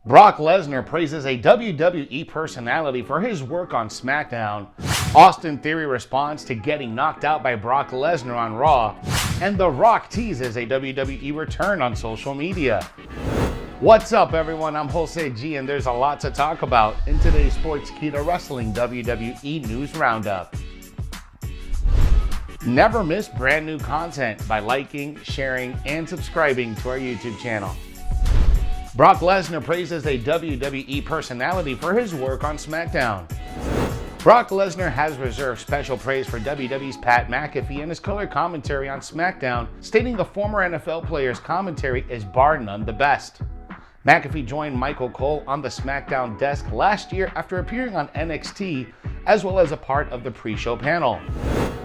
Brock Lesnar praises a WWE personality for his work on SmackDown. Austin Theory responds to getting knocked out by Brock Lesnar on Raw. And The Rock teases a WWE return on social media. What's up, everyone? I'm Jose G, and there's a lot to talk about in today's Sportskeeda Wrestling WWE News Roundup. Never miss brand new content by liking, sharing, and subscribing to our YouTube channel. Brock Lesnar praises a WWE personality for his work on SmackDown. Brock Lesnar has reserved special praise for WWE's Pat McAfee and his color commentary on SmackDown, stating the former NFL player's commentary is bar none the best. McAfee joined Michael Cole on the SmackDown desk last year after appearing on NXT, as well as a part of the pre-show panel.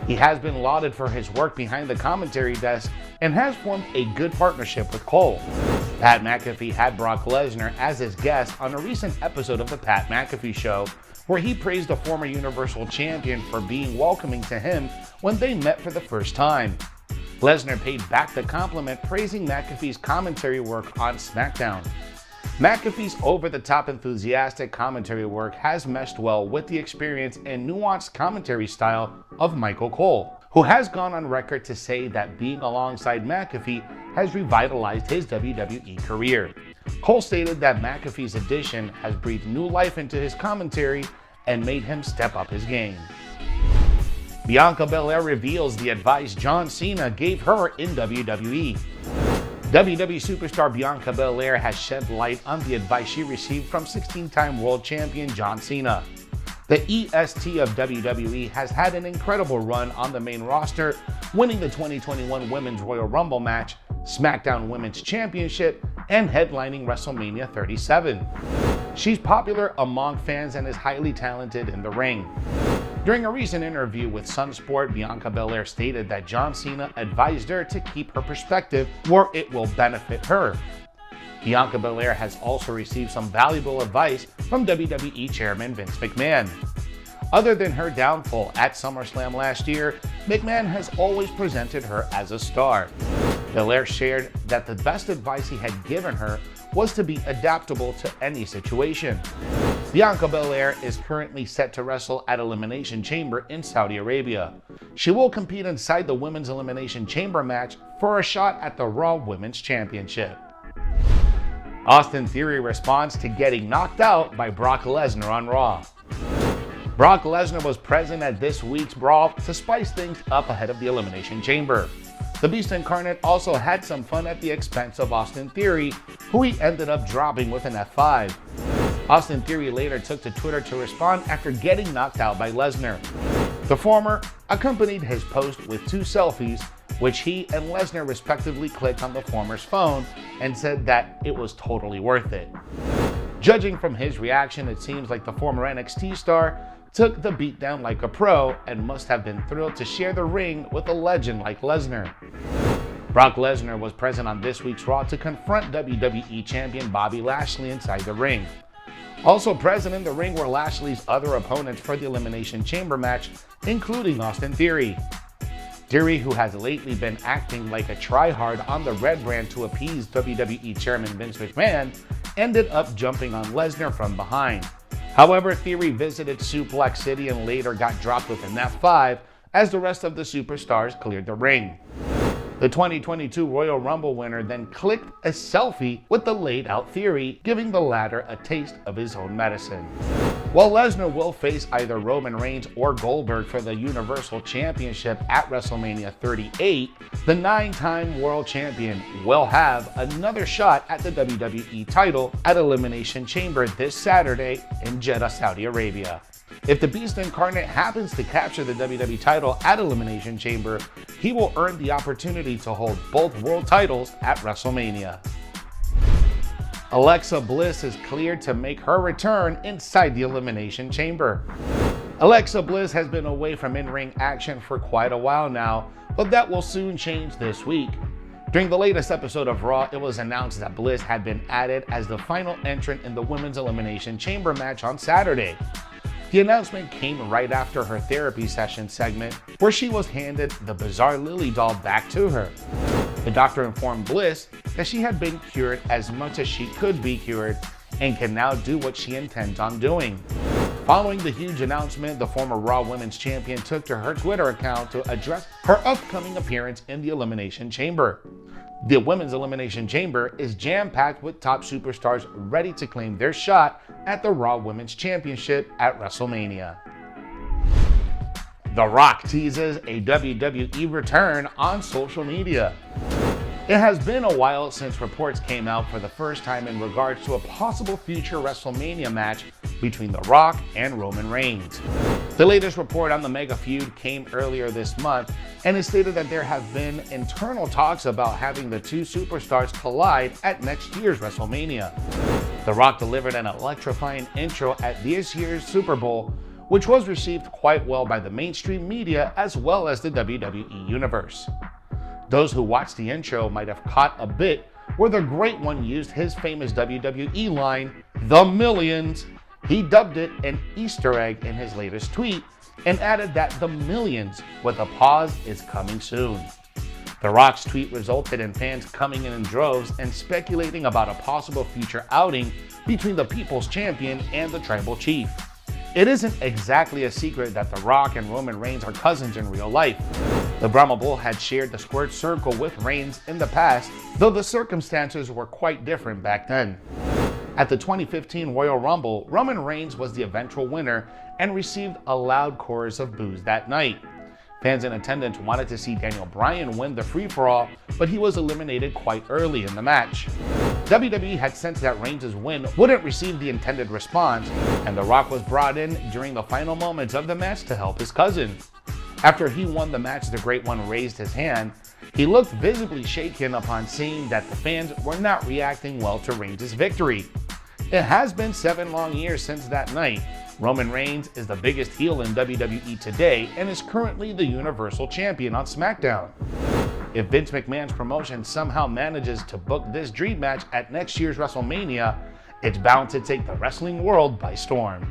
He has been lauded for his work behind the commentary desk and has formed a good partnership with Cole. Pat McAfee had Brock Lesnar as his guest on a recent episode of The Pat McAfee Show, where he praised the former Universal Champion for being welcoming to him when they met for the first time. Lesnar paid back the compliment, praising McAfee's commentary work on SmackDown. McAfee's over-the-top enthusiastic commentary work has meshed well with the experience and nuanced commentary style of Michael Cole, who has gone on record to say that being alongside McAfee has revitalized his WWE career. Cole stated that McAfee's addition has breathed new life into his commentary and made him step up his game. Bianca Belair reveals the advice John Cena gave her in WWE. WWE superstar Bianca Belair has shed light on the advice she received from 16-time world champion John Cena. The EST of WWE has had an incredible run on the main roster, winning the 2021 Women's Royal Rumble match, SmackDown Women's Championship, and headlining WrestleMania 37. She's popular among fans and is highly talented in the ring. During a recent interview with Sunsport, Bianca Belair stated that John Cena advised her to keep her perspective where it will benefit her. Bianca Belair has also received some valuable advice from WWE Chairman Vince McMahon. Other than her downfall at SummerSlam last year, McMahon has always presented her as a star. Belair shared that the best advice he had given her was to be adaptable to any situation. Bianca Belair is currently set to wrestle at Elimination Chamber in Saudi Arabia. She will compete inside the Women's Elimination Chamber match for a shot at the Raw Women's Championship. Austin Theory responds to getting knocked out by Brock Lesnar on Raw. Brock Lesnar was present at this week's Raw to spice things up ahead of the Elimination Chamber. The Beast Incarnate also had some fun at the expense of Austin Theory, who he ended up dropping with an F5. Austin Theory later took to Twitter to respond after getting knocked out by Lesnar. The former accompanied his post with two selfies, which he and Lesnar respectively clicked on the former's phone and said that it was totally worth it. Judging from his reaction, it seems like the former NXT star took the beatdown like a pro and must have been thrilled to share the ring with a legend like Lesnar. Brock Lesnar was present on this week's Raw to confront WWE Champion Bobby Lashley inside the ring. Also present in the ring were Lashley's other opponents for the Elimination Chamber match, including Austin Theory. Theory, who has lately been acting like a tryhard on the red brand to appease WWE Chairman Vince McMahon, ended up jumping on Lesnar from behind. However, Theory visited Suplex City and later got dropped with an F5 as the rest of the superstars cleared the ring. The 2022 Royal Rumble winner then clicked a selfie with the laid-out Theory, giving the latter a taste of his own medicine. While Lesnar will face either Roman Reigns or Goldberg for the Universal Championship at WrestleMania 38, the 9-time world champion will have another shot at the WWE title at Elimination Chamber this Saturday in Jeddah, Saudi Arabia. If the Beast Incarnate happens to capture the WWE title at Elimination Chamber, he will earn the opportunity to hold both world titles at WrestleMania. Alexa Bliss is cleared to make her return inside the Elimination Chamber. Alexa Bliss has been away from in-ring action for quite a while now, but that will soon change this week. During the latest episode of Raw, it was announced that Bliss had been added as the final entrant in the Women's Elimination Chamber match on Saturday. The announcement came right after her therapy session segment, where she was handed the bizarre Lily doll back to her. The doctor informed Bliss that she had been cured as much as she could be cured and can now do what she intends on doing. Following the huge announcement, the former Raw Women's Champion took to her Twitter account to address her upcoming appearance in the Elimination Chamber. The Women's Elimination Chamber is jam-packed with top superstars ready to claim their shot at the Raw Women's Championship at WrestleMania. The Rock teases a WWE return on social media. It has been a while since reports came out for the first time in regards to a possible future WrestleMania match between The Rock and Roman Reigns. The latest report on the mega feud came earlier this month, and it stated that there have been internal talks about having the two superstars collide at next year's WrestleMania. The Rock delivered an electrifying intro at this year's Super Bowl, which was received quite well by the mainstream media as well as the WWE Universe. Those who watched the intro might have caught a bit where the Great One used his famous WWE line, "The Millions." He dubbed it an Easter egg in his latest tweet and added that the millions with a pause is coming soon. The Rock's tweet resulted in fans coming in droves and speculating about a possible future outing between the People's Champion and the Tribal Chief. It isn't exactly a secret that The Rock and Roman Reigns are cousins in real life. The Brahma Bull had shared the squared circle with Reigns in the past, though the circumstances were quite different back then. At the 2015 Royal Rumble, Roman Reigns was the eventual winner and received a loud chorus of boos that night. Fans in attendance wanted to see Daniel Bryan win the free-for-all, but he was eliminated quite early in the match. WWE had sensed that Reigns' win wouldn't receive the intended response, and The Rock was brought in during the final moments of the match to help his cousin. After he won the match, the Great One raised his hand. He looked visibly shaken upon seeing that the fans were not reacting well to Reigns' victory. It has been 7 long years since that night. Roman Reigns is the biggest heel in WWE today and is currently the Universal Champion on SmackDown. If Vince McMahon's promotion somehow manages to book this dream match at next year's WrestleMania, it's bound to take the wrestling world by storm.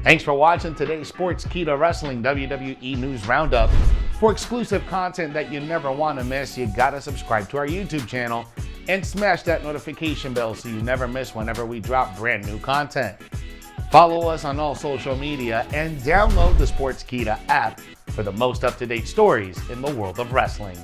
Thanks for watching today's Sportskeeda Wrestling WWE News Roundup. For exclusive content that you never want to miss, you gotta subscribe to our YouTube channel and smash that notification bell so you never miss whenever we drop brand new content. Follow us on all social media and download the Sportskeeda app for the most up-to-date stories in the world of wrestling.